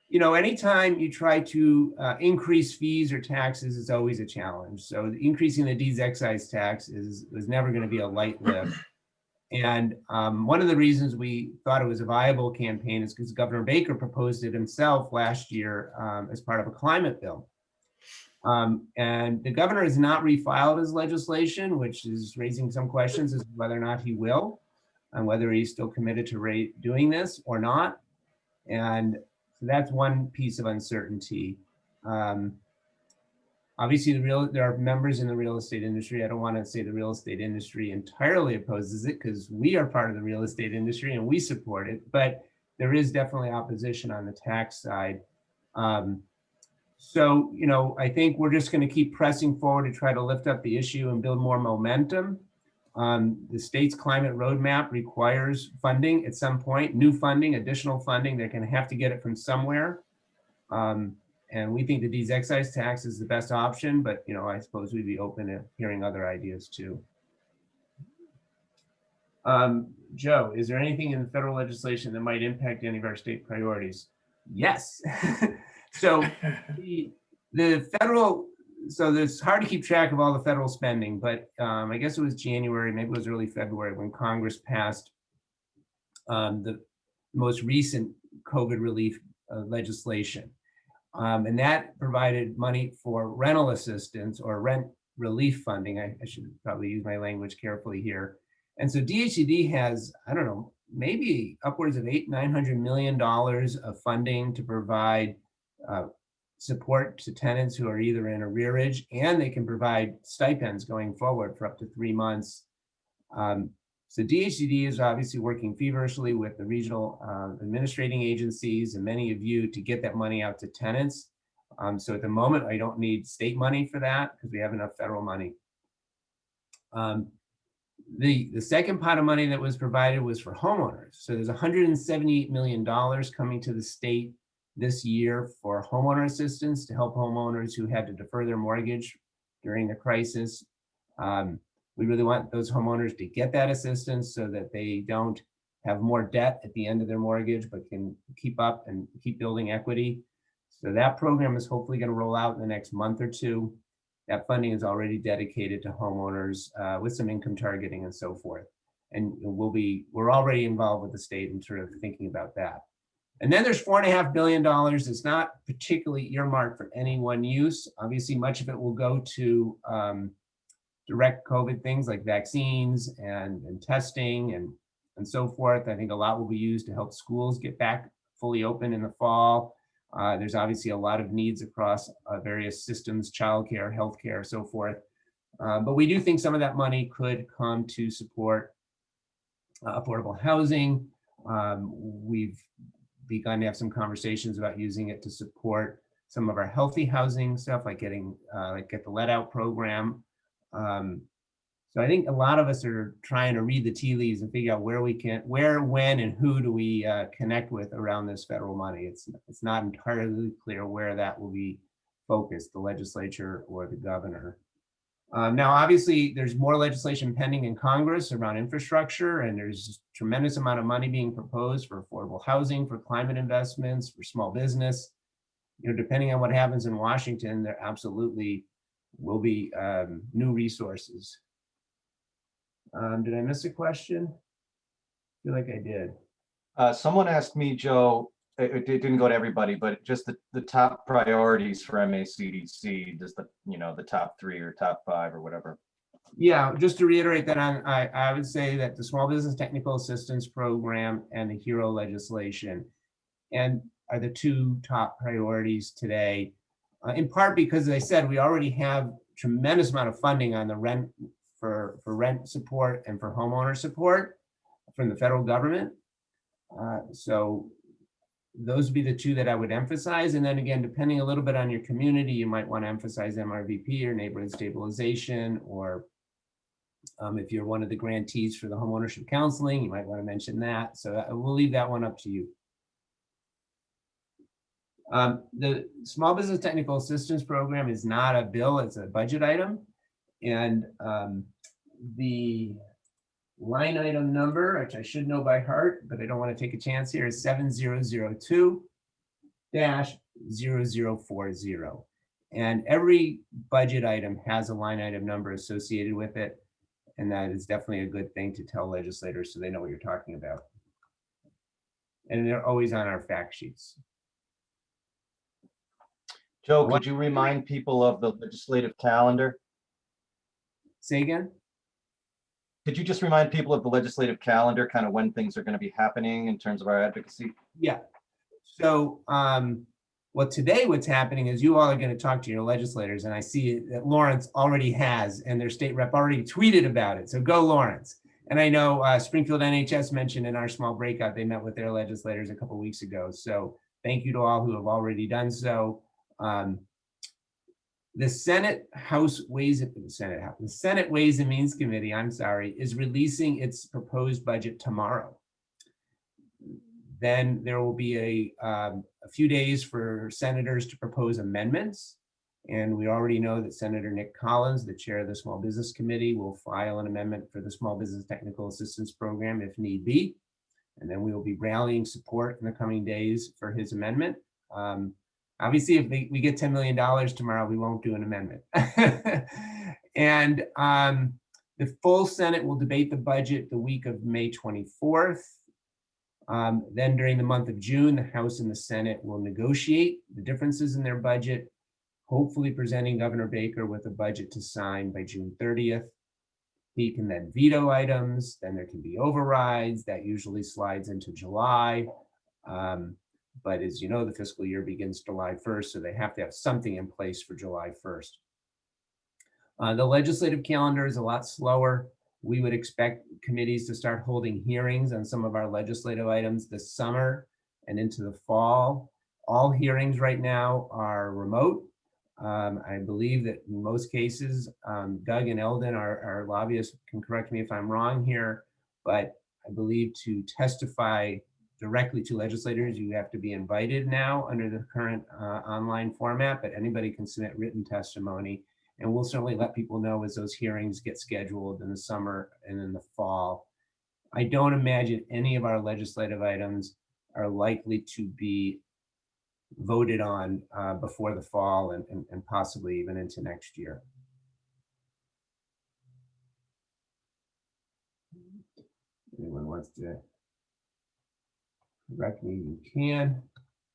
you know, anytime you try to increase fees or taxes is always a challenge. So increasing the D's excise tax is never going to be a light lift. And one of the reasons we thought it was a viable campaign is because Governor Baker proposed it himself last year as part of a climate bill. And the governor has not refiled his legislation, which is raising some questions as to whether or not he will, and whether he's still committed to doing this or not. And so that's one piece of uncertainty. Obviously, there are members in the real estate industry. I don't want to say the real estate industry entirely opposes it because we are part of the real estate industry and we support it, but there is definitely opposition on the tax side. So, you know, I think we're just going to keep pressing forward to try to lift up the issue and build more momentum. The state's climate roadmap requires funding at some point, new funding, additional funding. They're going to have to get it from somewhere. And we think the D's excise tax is the best option, but, you know, I suppose we'd be open to hearing other ideas too. Joe, is there anything in the federal legislation that might impact any of our state priorities? Yes. So the federal, so it's hard to keep track of all the federal spending, but I guess it was January, maybe it was early February when Congress passed the most recent COVID relief legislation. And that provided money for rental assistance or rent relief funding. I should probably use my language carefully here. And so DHCD has, I don't know, maybe upwards of $800–900 million of funding to provide support to tenants who are either in arrearage, and they can provide stipends going forward for up to 3 months. So DHCD is obviously working feverishly with the regional administrating agencies and many of you to get that money out to tenants. So at the moment, I don't need state money for that because we have enough federal money. The second pot of money that was provided was for homeowners. So there's $178 million coming to the state this year for homeowner assistance to help homeowners who had to defer their mortgage during the crisis. We really want those homeowners to get that assistance so that they don't have more debt at the end of their mortgage, but can keep up and keep building equity. So that program is hopefully going to roll out in the next month or two. That funding is already dedicated to homeowners with some income targeting and so forth. And we're already involved with the state in sort of thinking about that. And then there's $4.5 billion that's not particularly earmarked for any one use. Obviously, much of it will go to direct COVID things like vaccines and testing and so forth. I think a lot will be used to help schools get back fully open in the fall. There's obviously a lot of needs across various systems, childcare, healthcare, so forth. But we do think some of that money could come to support affordable housing. We've begun to have some conversations about using it to support some of our healthy housing stuff, like getting Get the Let Out program. So I think a lot of us are trying to read the tea leaves and figure out where, when, and who do we connect with around this federal money. It's not entirely clear where that will be focused, the legislature or the governor. Now, obviously, there's more legislation pending in Congress around infrastructure, and there's a tremendous amount of money being proposed for affordable housing, for climate investments, for small business. You know, depending on what happens in Washington, there absolutely will be new resources. Did I miss a question? I feel like I did. Someone asked me, Joe, it didn't go to everybody, but just the top priorities for MACDC, just the top 3 or top 5 or whatever. Yeah, just to reiterate that, I would say that the Small Business Technical Assistance Program and the HERO legislation are the 2 top priorities today, in part because, as I said, we already have tremendous amount of funding on the rent for rent support and for homeowner support from the federal government. So those would be the 2 that I would emphasize. And then again, depending a little bit on your community, you might want to emphasize MRVP or neighborhood stabilization, or if you're one of the grantees for the homeownership counseling, you might want to mention that. So we'll leave that one up to you. The Small Business Technical Assistance Program is not a bill, it's a budget item. And the line item number, which I should know by heart, but I don't want to take a chance here, is 7002-0040. And every budget item has a line item number associated with it. And that is definitely a good thing to tell legislators so they know what you're talking about. And they're always on our fact sheets. Joe, could you remind people of the legislative calendar? Say again? Could you just remind people of the legislative calendar, kind of when things are going to be happening in terms of our advocacy? Yeah. So, well, today what's happening is you all are going to talk to your legislators, and I see that Lawrence already has, and their state rep already tweeted about it. So go, Lawrence. And I know Springfield NHS mentioned in our small breakout, they met with their legislators a couple of weeks ago. So thank you to all who have already done so. The Senate Ways and Means Committee, is releasing its proposed budget tomorrow. Then there will be a few days for senators to propose amendments. And we already know that Senator Nick Collins, the chair of the Small Business Committee, will file an amendment for the Small Business Technical Assistance Program if need be. And then we will be rallying support in the coming days for his amendment. Obviously, if we get $10 million tomorrow, we won't do an amendment. And the full Senate will debate the budget the week of May 24th. Then during the month of June, the House and the Senate will negotiate the differences in their budget, hopefully presenting Governor Baker with a budget to sign by June 30th. He can then veto items, then there can be overrides. That usually slides into July. But as you know, the fiscal year begins July 1st, so they have to have something in place for July 1st. The legislative calendar is a lot slower. We would expect committees to start holding hearings on some of our legislative items this summer and into the fall. All hearings right now are remote. I believe that in most cases, Doug and Eldon, our lobbyists, can correct me if I'm wrong here, but I believe to testify directly to legislators, you have to be invited now under the current online format, but anybody can submit written testimony. And we'll certainly let people know as those hearings get scheduled in the summer and in the fall. I don't imagine any of our legislative items are likely to be voted on before the fall and possibly even into next year. Anyone wants to correct me, you can.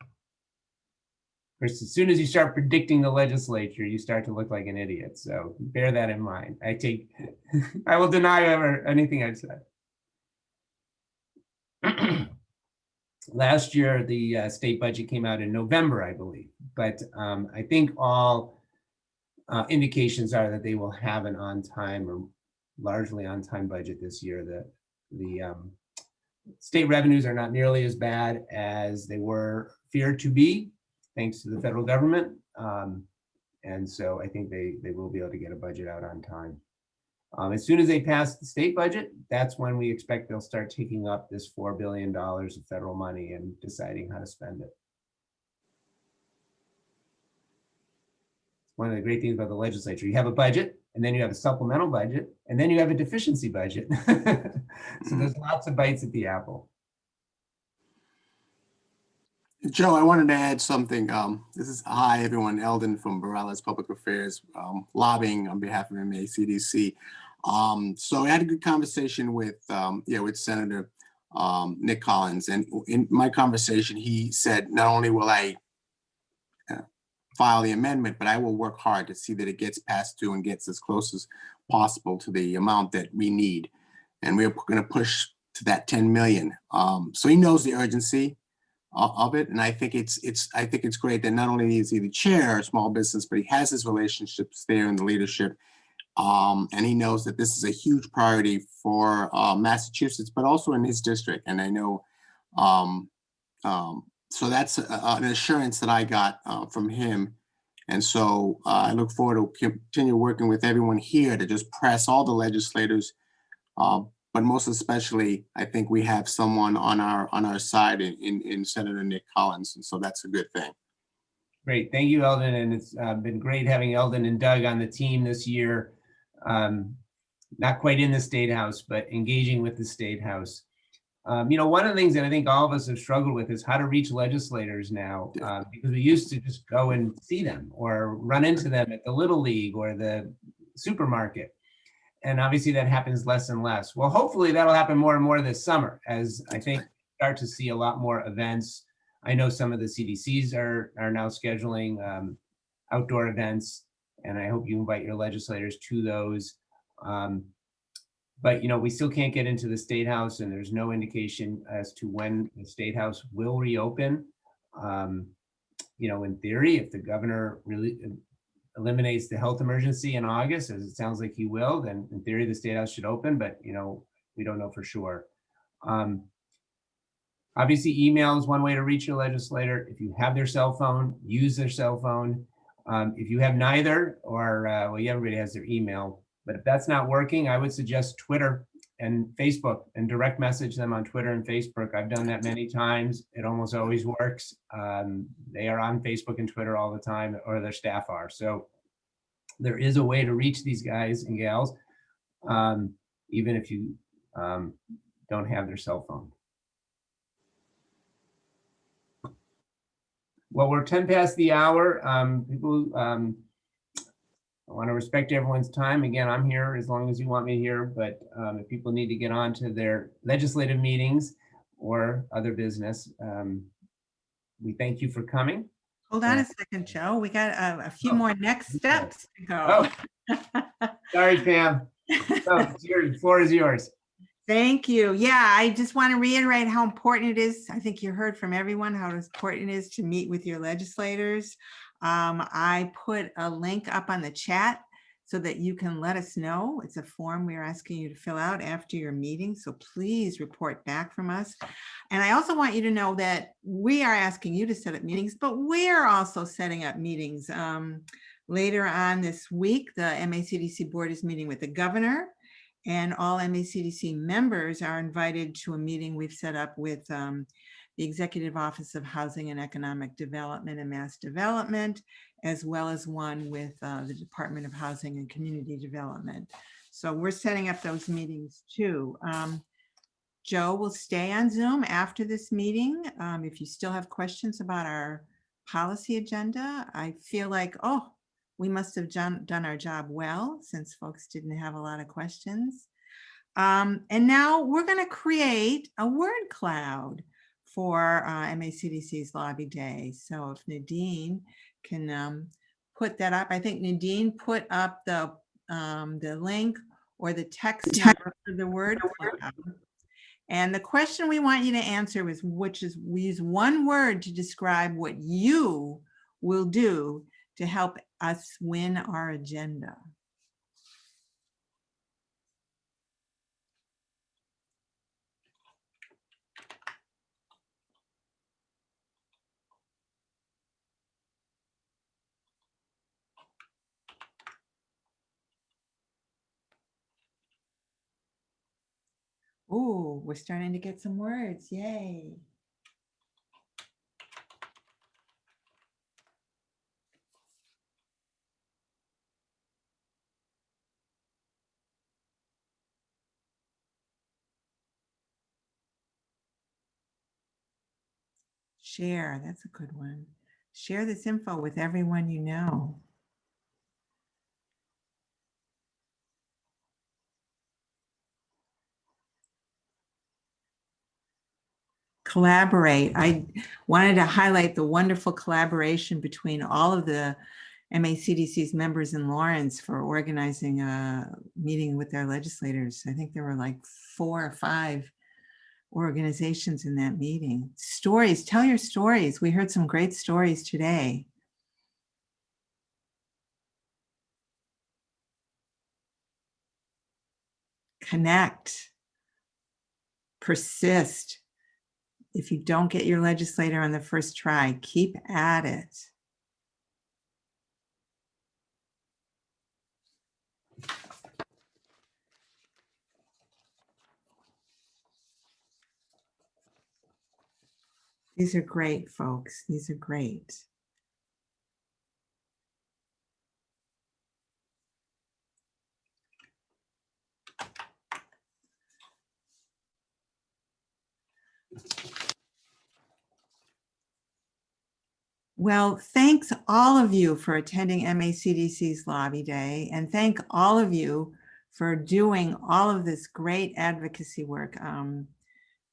Of course, as soon as you start predicting the legislature, you start to look like an idiot. So bear that in mind. I will deny ever anything I've said. Last year, the state budget came out in November, I believe. But I think all indications are that they will have an on-time or largely on-time budget this year. The state revenues are not nearly as bad as they were feared to be, thanks to the federal government. And so I think they will be able to get a budget out on time. As soon as they pass the state budget, that's when we expect they'll start taking up this $4 billion of federal money and deciding how to spend it. One of the great things about the legislature, you have a budget, and then you have a supplemental budget, and then you have a deficiency budget. So there's lots of bites at the apple. Joe, I wanted to add something. Hi, everyone. Eldon from Borales Public Affairs, lobbying on behalf of MACDC. So I had a good conversation with Senator Nick Collins. And in my conversation, he said, not only will I file the amendment, but I will work hard to see that it gets passed through and gets as close as possible to the amount that we need. And we're going to push to that 10 million. So he knows the urgency of it, and I think it's great that not only is he the chair of small business, but he has his relationships there in the leadership, and he knows that this is a huge priority for Massachusetts, but also in his district. And I know, so that's an assurance that I got from him, and so I look forward to continue working with everyone here to just press all the legislators. But most especially, I think we have someone on our side in Senator Nick Collins, and so that's a good thing. Great, thank you, Eldon, and it's been great having Eldon and Doug on the team this year. Not quite in the State House, but engaging with the State House. One of the things that I think all of us have struggled with is how to reach legislators now, because we used to just go and see them or run into them at the Little League or the supermarket. And obviously that happens less and less. Well, hopefully that'll happen more and more this summer, as I think start to see a lot more events. I know some of the CDCs are now scheduling outdoor events, and I hope you invite your legislators to those. But we still can't get into the State House, and there's no indication as to when the State House will reopen. In theory, if the governor really eliminates the health emergency in August, as it sounds like he will, then in theory the State House should open, but we don't know for sure. Obviously, email is one way to reach your legislator. If you have their cell phone, use their cell phone. If you have neither, or everybody has their email, but if that's not working, I would suggest Twitter and Facebook and direct message them on Twitter and Facebook. I've done that many times. It almost always works. They are on Facebook and Twitter all the time, or their staff are. So there is a way to reach these guys and gals, even if you don't have their cell phone. Well, we're 10 past the hour. I want to respect everyone's time. Again, I'm here as long as you want me here, but if people need to get on to their legislative meetings or other business, we thank you for coming. Hold on a second, Joe. We got a few more next steps to go. Oh. Sorry, Pam. The floor is yours. Thank you. Yeah, I just want to reiterate how important it is. I think you heard from everyone how important it is to meet with your legislators. I put a link up on the chat so that you can let us know. It's a form we're asking you to fill out after your meeting. So please report back from us. And I also want you to know that we are asking you to set up meetings, but we're also setting up meetings. Later on this week, the MACDC board is meeting with the governor, and all MACDC members are invited to a meeting we've set up with the Executive Office of Housing and Economic Development and Mass Development, as well as one with the Department of Housing and Community Development. So we're setting up those meetings too. Joe will stay on Zoom after this meeting. If you still have questions about our policy agenda, I feel like, oh, we must have done our job well since folks didn't have a lot of questions. And now we're going to create a word cloud for MACDC's Lobby Day. So if Nadine can put that up, I think Nadine put up the link or the text number for the word cloud. And the question we want you to answer is, we use one word to describe what you will do to help us win our agenda. Ooh, we're starting to get some words. Yay. Share, that's a good one. Share this info with everyone you know. Collaborate. I wanted to highlight the wonderful collaboration between all of the MACDC's members in Lawrence for organizing a meeting with their legislators. I think there were like 4 or 5 organizations in that meeting. Stories, tell your stories. We heard some great stories today. Connect, persist. If you don't get your legislator on the first try, keep at it. These are great, folks. These are great. Well, thanks all of you for attending MACDC's Lobby Day, and thank all of you for doing all of this great advocacy work.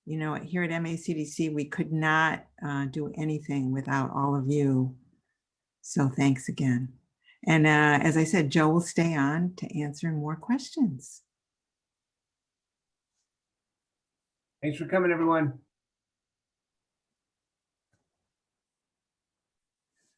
You know, here at MACDC, we could not do anything without all of you. So thanks again. And as I said, Joe will stay on to answer more questions. Thanks for coming, everyone.